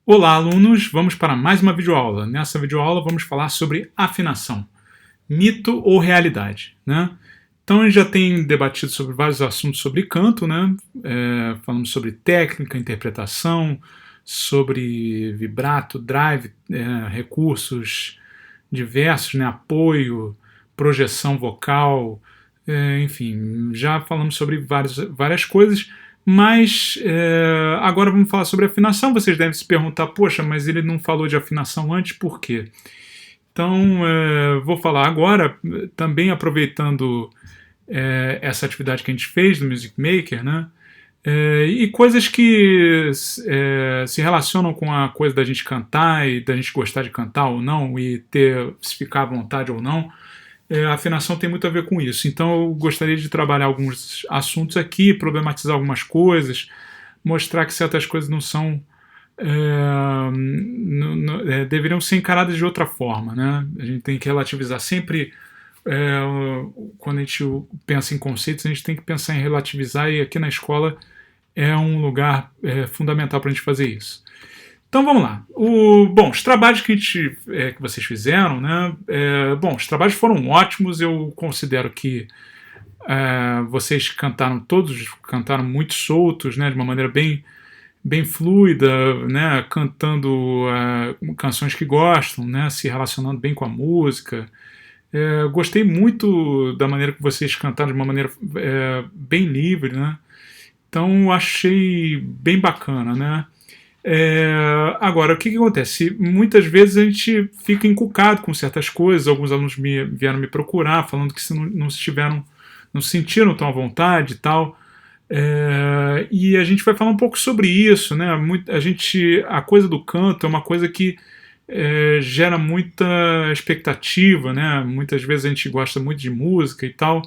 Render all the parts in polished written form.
Olá, alunos! Vamos para mais uma videoaula. Nessa videoaula vamos falar sobre afinação. Mito ou realidade, né? Então a gente já tem debatido sobre vários assuntos sobre canto, né? Falamos sobre técnica, interpretação, sobre vibrato, drive, recursos diversos, né? Apoio, projeção vocal, enfim, já falamos sobre várias coisas, mas agora vamos falar sobre afinação. Vocês devem se perguntar, poxa, mas ele não falou de afinação antes, por quê? Então, vou falar agora, também aproveitando essa atividade que a gente fez do Music Maker, né? E coisas que se relacionam com a coisa da gente cantar e da gente gostar de cantar ou não, e se ficar à vontade ou não. A afinação tem muito a ver com isso. Então eu gostaria de trabalhar alguns assuntos aqui, problematizar algumas coisas, mostrar que certas coisas não são deveriam ser encaradas de outra forma, né? A gente tem que relativizar sempre. Quando a gente pensa em conceitos, a gente tem que pensar em relativizar, e aqui na escola é um lugar fundamental para a gente fazer isso. Então vamos lá. Os trabalhos que vocês fizeram, né? Os trabalhos foram ótimos. Eu considero que vocês todos cantaram muito soltos, né? De uma maneira bem fluida, né? Cantando canções que gostam, né? Se relacionando bem com a música. Gostei muito da maneira que vocês cantaram, de uma maneira bem livre, né? Então achei bem bacana, né? Agora, o que acontece? Muitas vezes a gente fica encucado com certas coisas. Alguns alunos vieram me procurar falando que não se sentiram tão à vontade e tal. E a gente vai falar um pouco sobre isso, né? A coisa do canto é uma coisa que gera muita expectativa, né? Muitas vezes a gente gosta muito de música e tal.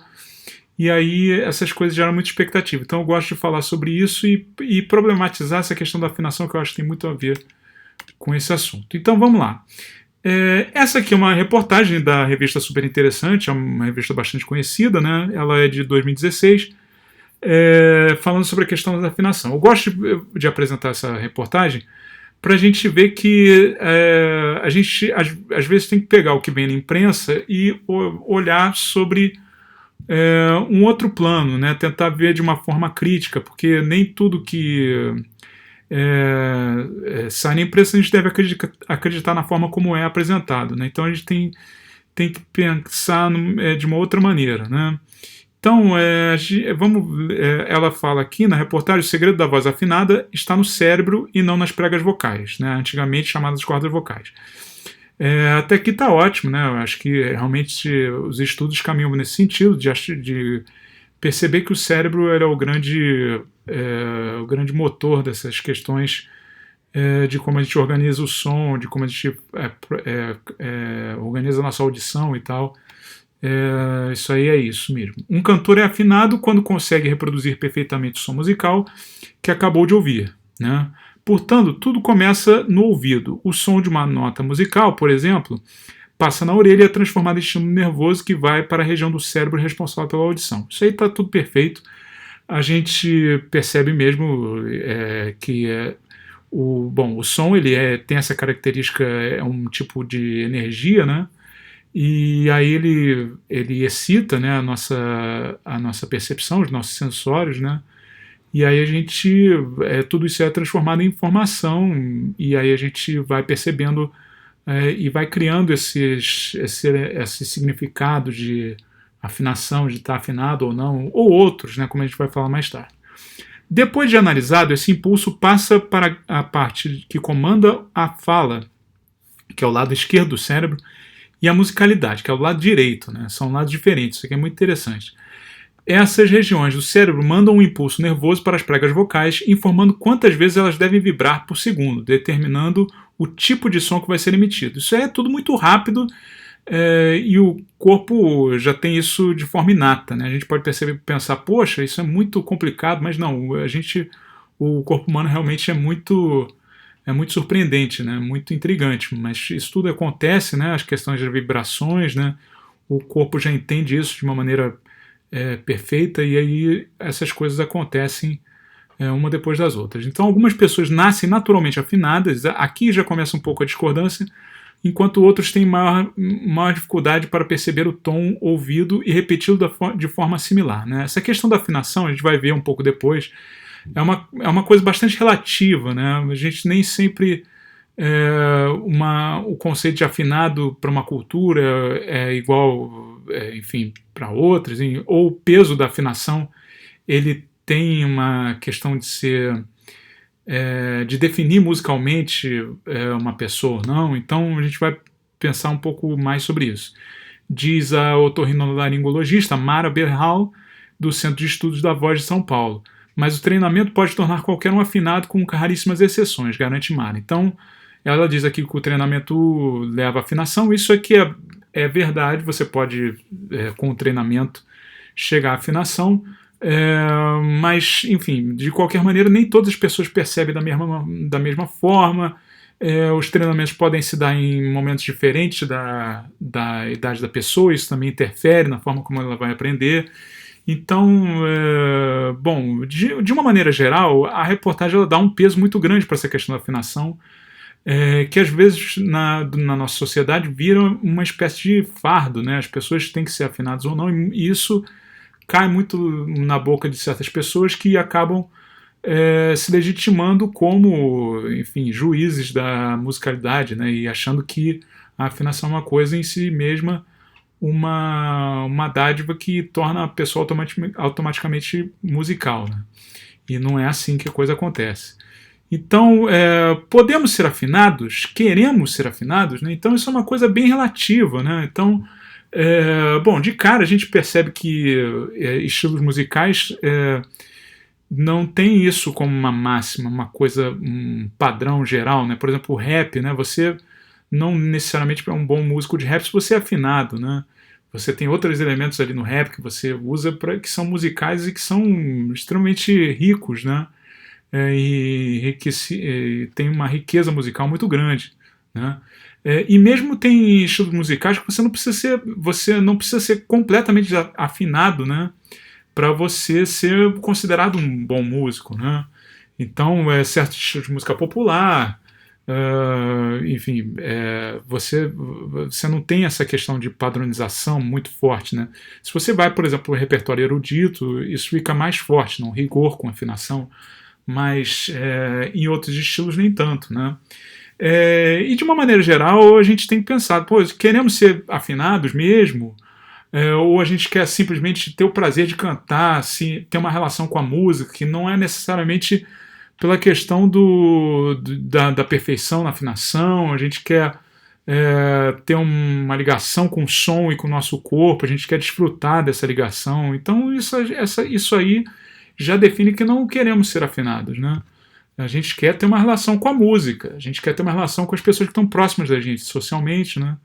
E aí essas coisas geram muita expectativa. Então eu gosto de falar sobre isso e problematizar essa questão da afinação, que eu acho que tem muito a ver com esse assunto. Então vamos lá. Essa aqui é uma reportagem da revista Super Interessante, é uma revista bastante conhecida, né? Ela é de 2016, falando sobre a questão da afinação. Eu gosto de apresentar essa reportagem para a gente ver que a gente às vezes tem que pegar o que vem na imprensa e olhar sobre um outro plano, né? Tentar ver de uma forma crítica, porque nem tudo que sai na imprensa a gente deve acreditar na forma como é apresentado, né? Então a gente tem que pensar de uma outra maneira, né? Então, ela fala aqui na reportagem: o segredo da voz afinada está no cérebro e não nas pregas vocais, né? Antigamente chamadas cordas vocais. Até aqui está ótimo, né? Eu acho que realmente os estudos caminham nesse sentido, de perceber que o cérebro é o grande motor dessas questões, de como a gente organiza o som, de como a gente organiza a nossa audição e tal. Isso aí é isso mesmo. Um cantor é afinado quando consegue reproduzir perfeitamente o som musical que acabou de ouvir, né? Portanto, tudo começa no ouvido. O som de uma nota musical, por exemplo, passa na orelha e é transformado em estímulo nervoso que vai para a região do cérebro responsável pela audição. Isso aí está tudo perfeito. A gente percebe mesmo que o som tem essa característica, é um tipo de energia, né? E aí ele excita, né, a nossa percepção, os nossos sensórios, né? E aí tudo isso é transformado em informação, e aí a gente vai percebendo e vai criando esse significado de afinação, de estar afinado ou não, ou outros, né, como a gente vai falar mais tarde. Depois de analisado, esse impulso passa para a parte que comanda a fala, que é o lado esquerdo do cérebro, e a musicalidade, que é o lado direito, né? São lados diferentes, isso aqui é muito interessante. Essas regiões do cérebro mandam um impulso nervoso para as pregas vocais, informando quantas vezes elas devem vibrar por segundo, determinando o tipo de som que vai ser emitido. Isso é tudo muito rápido, e o corpo já tem isso de forma inata, né? A gente pode pensar, poxa, isso é muito complicado, mas não, o corpo humano realmente é muito surpreendente, né? Muito intrigante, mas isso tudo acontece, né? As questões de vibrações, né? O corpo já entende isso de uma maneira perfeita, e aí essas coisas acontecem uma depois das outras. Então algumas pessoas nascem naturalmente afinadas, aqui já começa um pouco a discordância, enquanto outros têm maior dificuldade para perceber o tom ouvido e repeti-lo de forma similar. Né? Essa questão da afinação, a gente vai ver um pouco depois, é uma coisa bastante relativa. Né? A gente nem sempre... o conceito de afinado para uma cultura é igual, enfim, para outras, ou o peso da afinação, ele tem uma questão de ser... de definir musicalmente uma pessoa ou não. Então a gente vai pensar um pouco mais sobre isso. Diz a otorrinolaringologista Mara Berhal, do Centro de Estudos da Voz de São Paulo. Mas o treinamento pode tornar qualquer um afinado com raríssimas exceções, garante Mara. Então, ela diz aqui que o treinamento leva à afinação. Isso aqui é verdade, você pode, com o treinamento, chegar à afinação. Mas, enfim, de qualquer maneira, nem todas as pessoas percebem da mesma forma. Os treinamentos podem se dar em momentos diferentes da idade da pessoa, isso também interfere na forma como ela vai aprender. Então, bom, de uma maneira geral, a reportagem ela dá um peso muito grande para essa questão da afinação, que às vezes na nossa sociedade vira uma espécie de fardo, né? As pessoas têm que ser afinadas ou não, e isso cai muito na boca de certas pessoas que acabam se legitimando como, enfim, juízes da musicalidade, né, e achando que a afinação é uma coisa em si mesma, uma dádiva que torna a pessoa automaticamente musical. Né, e não é assim que a coisa acontece. Então, podemos ser afinados? Queremos ser afinados? Né, então isso é uma coisa bem relativa. Né, então, bom, de cara a gente percebe que estilos musicais não tem isso como uma máxima, uma coisa, um padrão geral. Né? Por exemplo, o rap, né? Você não necessariamente é um bom músico de rap se você é afinado. Né? Você tem outros elementos ali no rap que você usa que são musicais e que são extremamente ricos, né? E tem uma riqueza musical muito grande. Né? E mesmo tem estilos musicais que você não precisa ser completamente afinado, né, para você ser considerado um bom músico. Né? Então, certos estilos de música popular, enfim, você não tem essa questão de padronização muito forte. Né? Se você vai, por exemplo, ao repertório erudito, isso fica mais forte, não rigor com afinação, mas em outros estilos nem tanto. Né? E de uma maneira geral a gente tem que pensar, pô, queremos ser afinados mesmo? Ou a gente quer simplesmente ter o prazer de cantar, assim, ter uma relação com a música, que não é necessariamente pela questão da perfeição na afinação. A gente quer ter uma ligação com o som e com o nosso corpo, a gente quer desfrutar dessa ligação. Então isso aí já define que não queremos ser afinados, né? A gente quer ter uma relação com a música, a gente quer ter uma relação com as pessoas que estão próximas da gente, socialmente, né?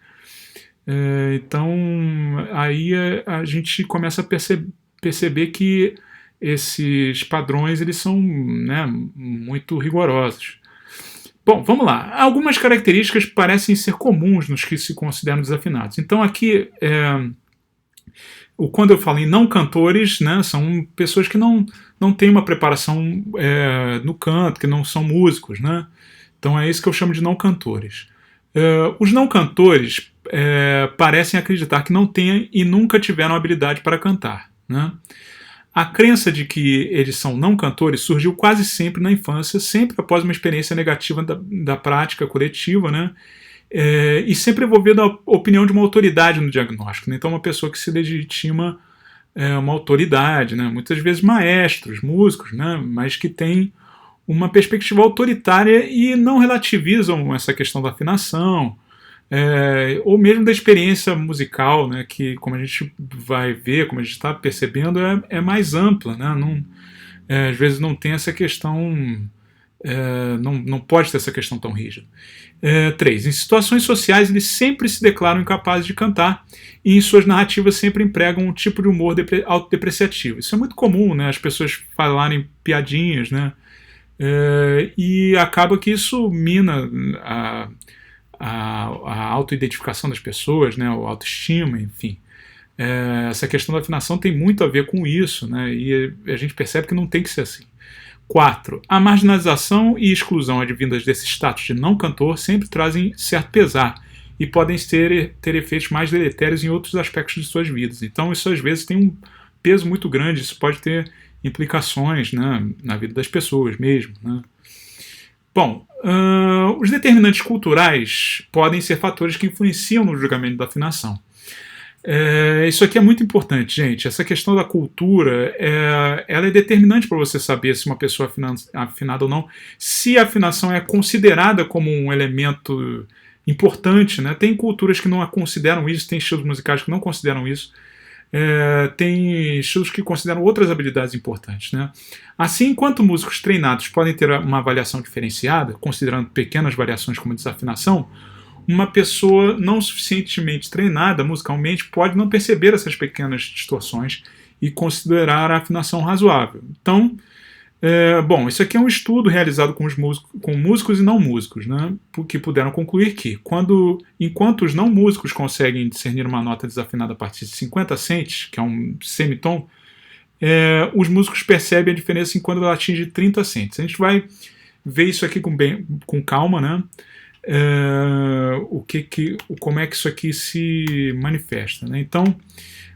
Então, aí a gente começa a perceber que esses padrões eles são, né, muito rigorosos. Bom, vamos lá. Algumas características parecem ser comuns nos que se consideram desafinados. Então, aqui, quando eu falo em não cantores, né, são pessoas que não têm uma preparação no canto, que não são músicos. Né? Então é isso que eu chamo de não cantores. Os não cantores parecem acreditar que não têm e nunca tiveram habilidade para cantar. Né? A crença de que eles são não cantores surgiu quase sempre na infância, sempre após uma experiência negativa da prática coletiva, né? E sempre envolvendo a opinião de uma autoridade no diagnóstico. Né? Então, uma pessoa que se legitima uma autoridade, né? Muitas vezes maestros, músicos, né? Mas que tem uma perspectiva autoritária e não relativizam essa questão da afinação, ou mesmo da experiência musical, né? Que, como a gente vai ver, como a gente está percebendo, é mais ampla. Né? Não, às vezes não tem essa questão... não pode ter essa questão tão rígida. 3. Em situações sociais, eles sempre se declaram incapazes de cantar e em suas narrativas sempre empregam um tipo de humor autodepreciativo. Isso é muito comum, né? As pessoas falarem piadinhas, né? E acaba que isso mina a autoidentificação das pessoas, né? A autoestima, enfim. Essa questão da afinação tem muito a ver com isso, né? E a gente percebe que não tem que ser assim. 4. A marginalização e exclusão advindas desse status de não cantor sempre trazem certo pesar e podem ter efeitos mais deletérios em outros aspectos de suas vidas. Então isso às vezes tem um peso muito grande, isso pode ter implicações, né, na vida das pessoas mesmo, né? Bom, os determinantes culturais podem ser fatores que influenciam no julgamento da afinação. Isso aqui é muito importante, gente. Essa questão da cultura, ela é determinante para você saber se uma pessoa é afinada ou não, se a afinação é considerada como um elemento importante, né? Tem culturas que não consideram isso, tem estilos musicais que não consideram isso, tem estilos que consideram outras habilidades importantes, né? Assim, enquanto músicos treinados podem ter uma avaliação diferenciada, considerando pequenas variações como desafinação, uma pessoa não suficientemente treinada musicalmente pode não perceber essas pequenas distorções e considerar a afinação razoável. Então, bom, isso aqui é um estudo realizado com músicos e não músicos, né, que puderam concluir que, enquanto os não músicos conseguem discernir uma nota desafinada a partir de 50 cents, que é um semitom, os músicos percebem a diferença quando ela atinge 30 cents. A gente vai ver isso aqui com calma, né? Como é que isso aqui se manifesta, né? Então,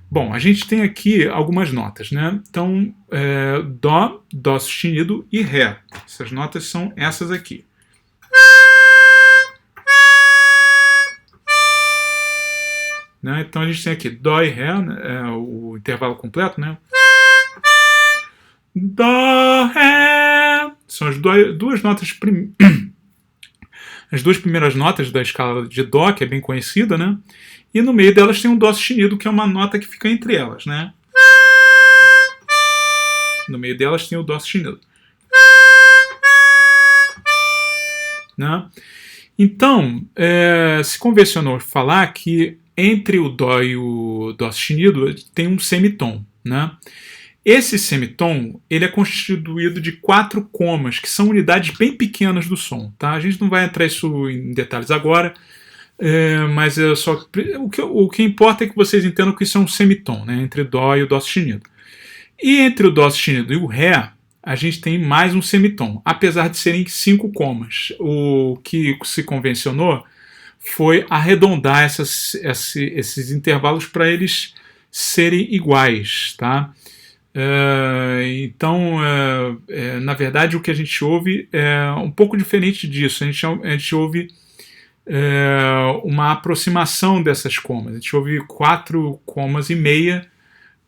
bom, a gente tem aqui algumas notas, né? Então, Dó sustenido e Ré. Essas notas são essas aqui. Né? Então a gente tem aqui Dó e Ré, né? O intervalo completo, né? Dó, Ré. São as duas notas as duas primeiras notas da escala de Dó, que é bem conhecida, né? E no meio delas tem um Dó sustenido, que é uma nota que fica entre elas, né? No meio delas tem o Dó sustenido. Né? Então, se convencionou falar que entre o Dó e o Dó sustenido tem um semitom, né? Esse semitom, ele é constituído de 4 comas, que são unidades bem pequenas do som, tá? A gente não vai entrar isso em detalhes agora, mas o que importa é que vocês entendam que isso é um semitom, né? Entre Dó e o Dó sustenido. E entre o Dó sustenido e o Ré, a gente tem mais um semitom, apesar de serem 5 comas. O que se convencionou foi arredondar esses intervalos para eles serem iguais, tá? Então, na verdade, o que a gente ouve é um pouco diferente disso. A gente ouve uma aproximação dessas comas. A gente ouve 4 comas e meia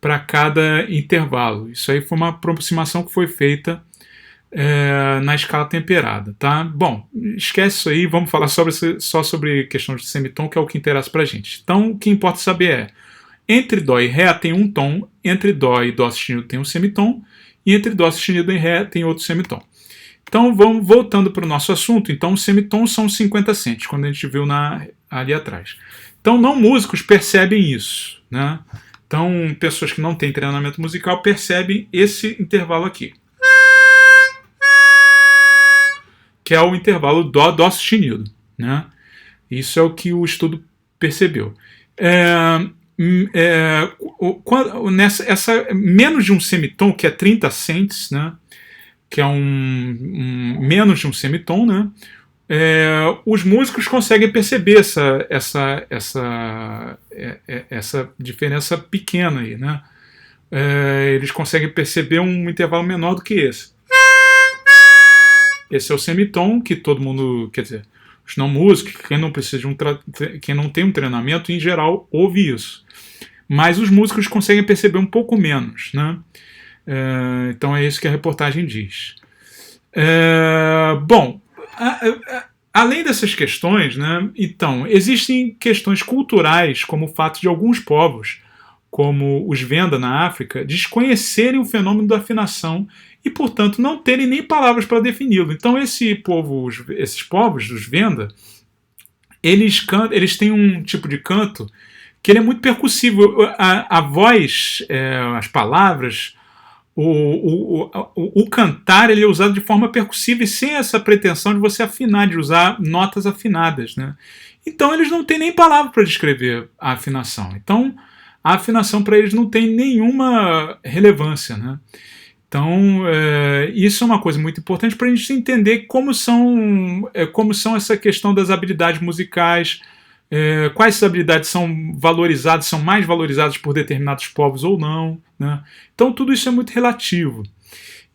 para cada intervalo. Isso aí foi uma aproximação que foi feita na escala temperada, tá? Bom, esquece isso aí, vamos falar só sobre questão de semitom, que é o que interessa para a gente. Então, o que importa saber é: entre Dó e Ré tem um tom, entre Dó e Dó sustenido tem um semitom, e entre Dó sustenido e Ré tem outro semitom. Então, vamos voltando para o nosso assunto. Então, os semitons são 50 cents, quando a gente viu ali atrás. Então, não músicos percebem isso, né? Então, pessoas que não têm treinamento musical percebem esse intervalo aqui, que é o intervalo Dó sustenido, né? Isso é o que o estudo percebeu. Menos de um semitom, que é 30 cents, né? Que é menos de um semitom, né? Os músicos conseguem perceber essa diferença pequena aí, né? Eles conseguem perceber um intervalo menor do que esse. Esse é o semitom que todo mundo, quer dizer, os não músicos, quem não tem um treinamento, em geral, ouve isso. Mas os músicos conseguem perceber um pouco menos, né? Então é isso que a reportagem diz. Bom, além dessas questões, né, então, existem questões culturais, como o fato de alguns povos, como os Venda na África, desconhecerem o fenômeno da afinação e, portanto, não terem nem palavras para defini-lo. Então, esses povos, os Venda, eles têm um tipo de canto que ele é muito percussivo. A voz, as palavras, o cantar, ele é usado de forma percussiva e sem essa pretensão de você afinar, de usar notas afinadas, né? Então eles não têm nem palavra para descrever a afinação. Então a afinação para eles não tem nenhuma relevância, né? Então, isso é uma coisa muito importante para a gente entender como são essa questão das habilidades musicais, quais habilidades são valorizadas, são mais valorizadas por determinados povos ou não, né? Então, tudo isso é muito relativo.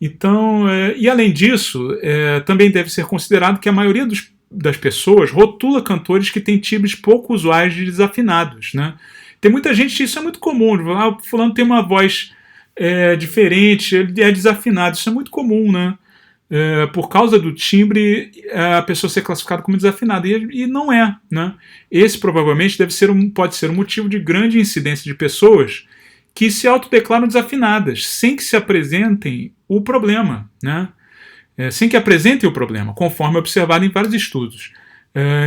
Então, e além disso, também deve ser considerado que a maioria das pessoas rotula cantores que têm timbres pouco usuais de desafinados, né? Tem muita gente, isso é muito comum, o fulano tem uma voz diferente, ele é desafinado, isso é muito comum, né? Por causa do timbre, a pessoa ser classificada como desafinada, e não é, né? Esse provavelmente pode ser um motivo de grande incidência de pessoas que se autodeclaram desafinadas, sem que se apresentem o problema, né? Sem que apresentem o problema, conforme observado em vários estudos.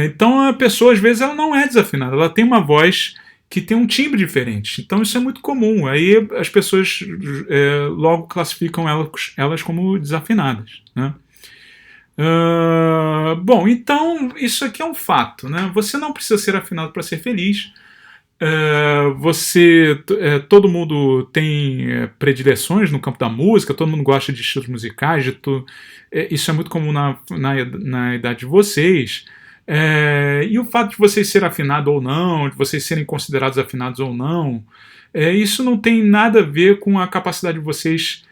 Então a pessoa, às vezes, ela não é desafinada, ela tem uma voz que tem um timbre diferente. Então isso é muito comum. Aí as pessoas logo classificam elas como desafinadas, né? Bom, então isso aqui é um fato, né? Você não precisa ser afinado para ser feliz. Todo mundo tem predileções no campo da música, todo mundo gosta de estilos musicais, isso é muito comum na idade de vocês. E o fato de vocês serem afinados ou não, de vocês serem considerados afinados ou não, isso não tem nada a ver com a capacidade de vocês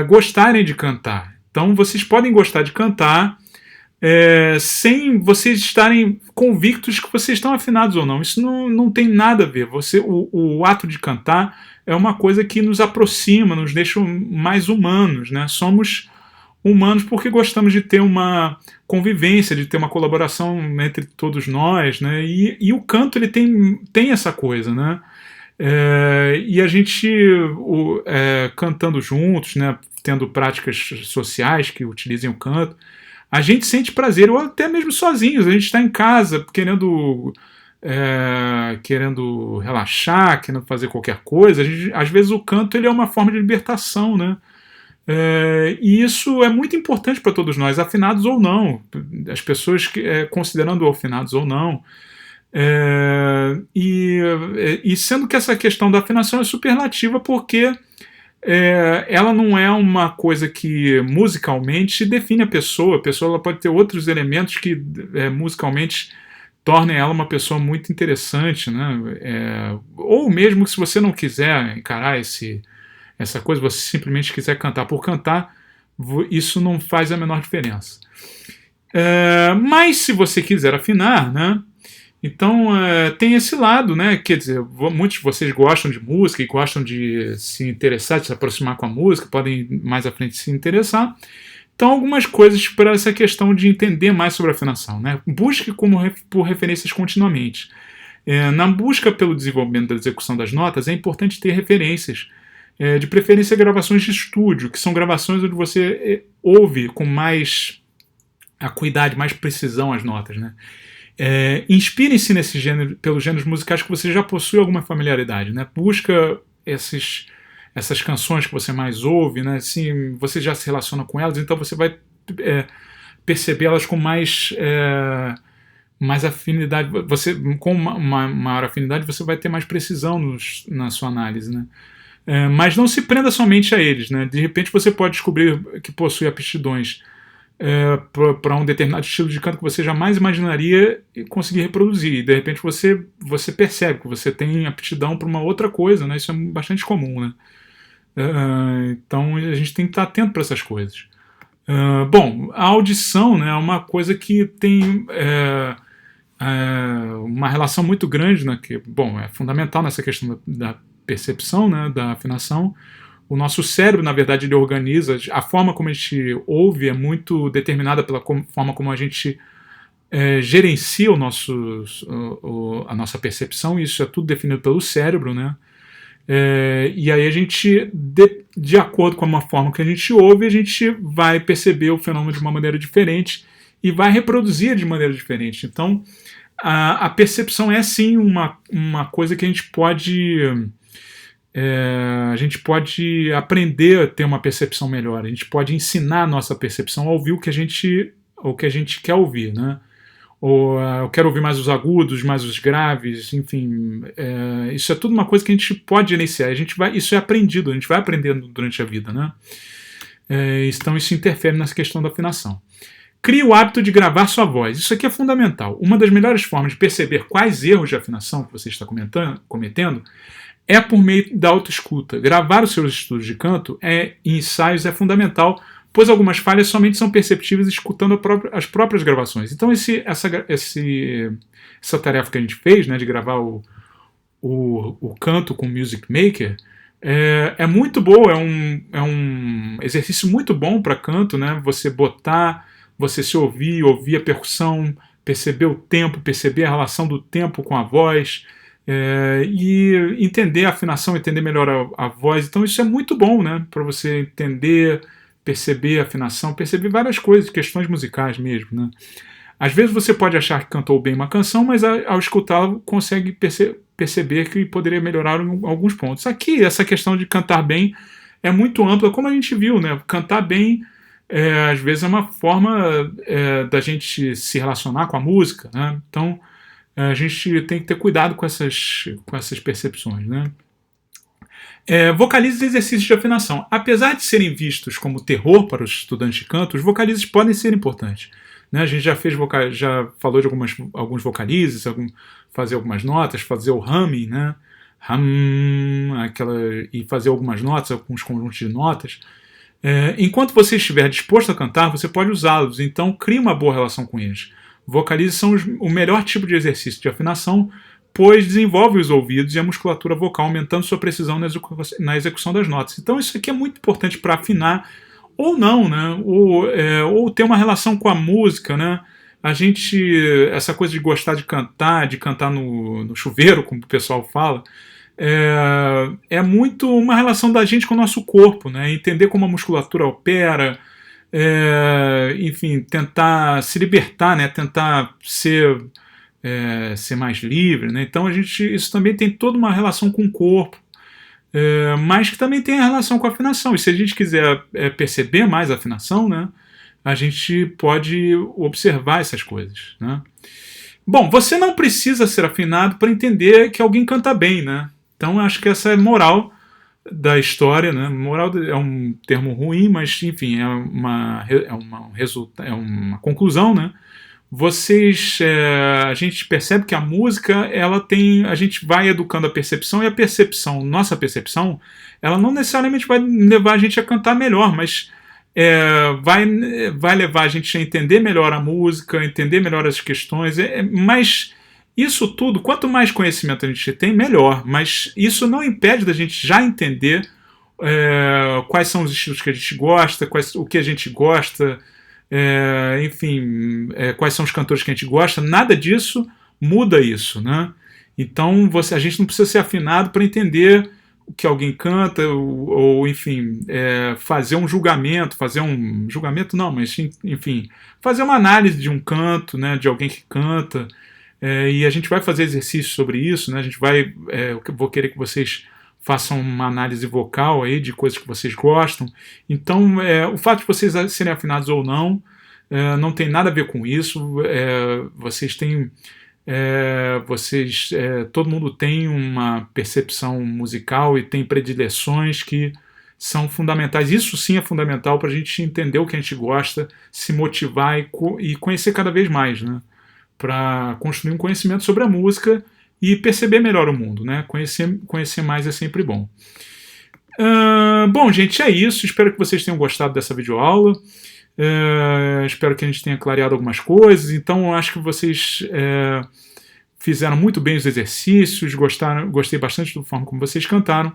gostarem de cantar. Então vocês podem gostar de cantar sem vocês estarem convictos que vocês estão afinados ou não. Isso não tem nada a ver. O ato de cantar é uma coisa que nos aproxima, nos deixa mais humanos, né? Somos humanos porque gostamos de ter uma convivência, de ter uma colaboração entre todos nós, né? E o canto ele tem essa coisa, né? E a gente cantando juntos, né? Tendo práticas sociais que utilizem o canto, a gente sente prazer, ou até mesmo sozinhos. A gente está em casa querendo relaxar, querendo fazer qualquer coisa. Às vezes o canto ele é uma forma de libertação, né? E isso é muito importante para todos nós, afinados ou não, as pessoas considerando afinados ou não. E sendo que essa questão da afinação é superlativa porque ela não é uma coisa que musicalmente define a pessoa. A pessoa ela pode ter outros elementos que musicalmente tornem ela uma pessoa muito interessante, né? Ou mesmo que se você não quiser encarar essa coisa, você simplesmente quiser cantar por cantar, isso não faz a menor diferença. Mas se você quiser afinar, né? Então tem esse lado, né? Quer dizer, muitos de vocês gostam de música e gostam de se interessar, de se aproximar com a música, podem mais à frente se interessar. Então, algumas coisas para essa questão de entender mais sobre a afinação, né? Busque por referências continuamente. Na busca pelo desenvolvimento da execução das notas, é importante ter referências, de preferência gravações de estúdio, que são gravações onde você ouve com mais acuidade, mais precisão as notas, né? Inspirem-se pelos gêneros musicais que você já possui alguma familiaridade, né? Busca essas canções que você mais ouve, né? Assim, você já se relaciona com elas, então você vai percebê-las com mais afinidade. Com uma maior afinidade, você vai ter mais precisão na sua análise, né? Mas não se prenda somente a eles, né? De repente você pode descobrir que possui aptidões para um determinado estilo de canto que você jamais imaginaria conseguir reproduzir. E de repente você percebe que você tem aptidão para uma outra coisa, né? Isso é bastante comum, né? Então a gente tem que estar atento para essas coisas. Bom, a audição, né, é uma coisa que tem uma relação muito grande, né, que, bom, é fundamental nessa questão da percepção, né, da afinação. O nosso cérebro, na verdade, ele organiza, a forma como a gente ouve é muito determinada pela forma como a gente gerencia a nossa percepção, e isso é tudo definido pelo cérebro, né? E aí a gente, de acordo com a forma que a gente ouve, a gente vai perceber o fenômeno de uma maneira diferente e vai reproduzir de maneira diferente. Então, a percepção é sim uma coisa que a gente pode aprender a ter uma percepção melhor. A gente pode ensinar a nossa percepção a ouvir o que a gente quer ouvir, né? ou eu quero ouvir mais os agudos, mais os graves, enfim, isso é tudo uma coisa que a gente pode gerenciar, isso é aprendido, a gente vai aprendendo durante a vida, né? Então isso interfere nessa questão da afinação. Crie o hábito de gravar sua voz, isso aqui é fundamental. Uma das melhores formas de perceber quais erros de afinação que você está cometendo é por meio da autoescuta. Gravar os seus estudos de canto e ensaios é fundamental, pois algumas falhas somente são perceptíveis escutando as próprias gravações. Então essa tarefa que a gente fez, né, de gravar o canto com o Music Maker, é muito boa, é um exercício muito bom para canto, né? Você se ouvir a percussão, perceber o tempo, perceber a relação do tempo com a voz, e entender a afinação, entender melhor a voz. Então isso é muito bom, né? Para você entender, perceber a afinação, perceber várias coisas, questões musicais mesmo, né? Às vezes você pode achar que cantou bem uma canção, mas ao escutá-la consegue perceber que poderia melhorar alguns pontos. Aqui, essa questão de cantar bem é muito ampla, como a gente viu, né? Cantar bem, às vezes, é uma forma da gente se relacionar com a música, né? Então, a gente tem que ter cuidado com essas percepções, né? Vocalizes e exercícios de afinação. Apesar de serem vistos como terror para os estudantes de canto, os vocalizes podem ser importantes, né? A gente já falou de alguns vocalizes, fazer algumas notas, fazer o humming, né? E fazer algumas notas, alguns conjuntos de notas. Enquanto você estiver disposto a cantar, você pode usá-los, então crie uma boa relação com eles. Vocalizes são o melhor tipo de exercício de afinação, pois desenvolve os ouvidos e a musculatura vocal, aumentando sua precisão na execução das notas. Então isso aqui é muito importante para afinar, ou não, né? Ou ter uma relação com a música, né? Essa coisa de gostar de cantar no chuveiro, como o pessoal fala, é muito uma relação da gente com o nosso corpo, né? Entender como a musculatura opera, enfim, tentar se libertar, né? Tentar ser mais livre, né? Então isso também tem toda uma relação com o corpo, mas que também tem a relação com a afinação. E se a gente quiser perceber mais a afinação, né, a gente pode observar essas coisas, né? Bom, você não precisa ser afinado para entender que alguém canta bem, né? Então acho que essa é a moral da história, né? Moral é um termo ruim, mas enfim, é uma conclusão, né? A gente percebe que a música, a gente vai educando a percepção, e nossa percepção, ela não necessariamente vai levar a gente a cantar melhor, mas vai levar a gente a entender melhor a música, entender melhor as questões, mas isso tudo, quanto mais conhecimento a gente tem, melhor, mas isso não impede da gente já entender quais são os estilos que a gente gosta, o que a gente gosta, enfim, quais são os cantores que a gente gosta. Nada disso muda isso, né? Então a gente não precisa ser afinado para entender o que alguém canta, ou enfim, fazer um julgamento, não, mas enfim, fazer uma análise de um canto, né, de alguém que canta, e a gente vai fazer exercícios sobre isso, né? Eu vou querer que vocês façam uma análise vocal aí de coisas que vocês gostam. Então, o fato de vocês serem afinados ou não, não tem nada a ver com isso. Todo mundo tem uma percepção musical e tem predileções que são fundamentais. Isso sim é fundamental para a gente entender o que a gente gosta, se motivar e conhecer cada vez mais, né? Para construir um conhecimento sobre a música e perceber melhor o mundo, né? Conhecer mais é sempre bom. Bom, gente, é isso. Espero que vocês tenham gostado dessa videoaula. Espero que a gente tenha clareado algumas coisas. Então, eu acho que vocês fizeram muito bem os exercícios. Gostei bastante da forma como vocês cantaram.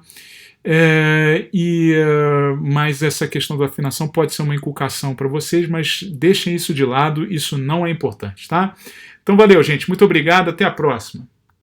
Mas essa questão da afinação pode ser uma inculcação para vocês, mas deixem isso de lado. Isso não é importante, tá? Então, valeu, gente. Muito obrigado. Até a próxima.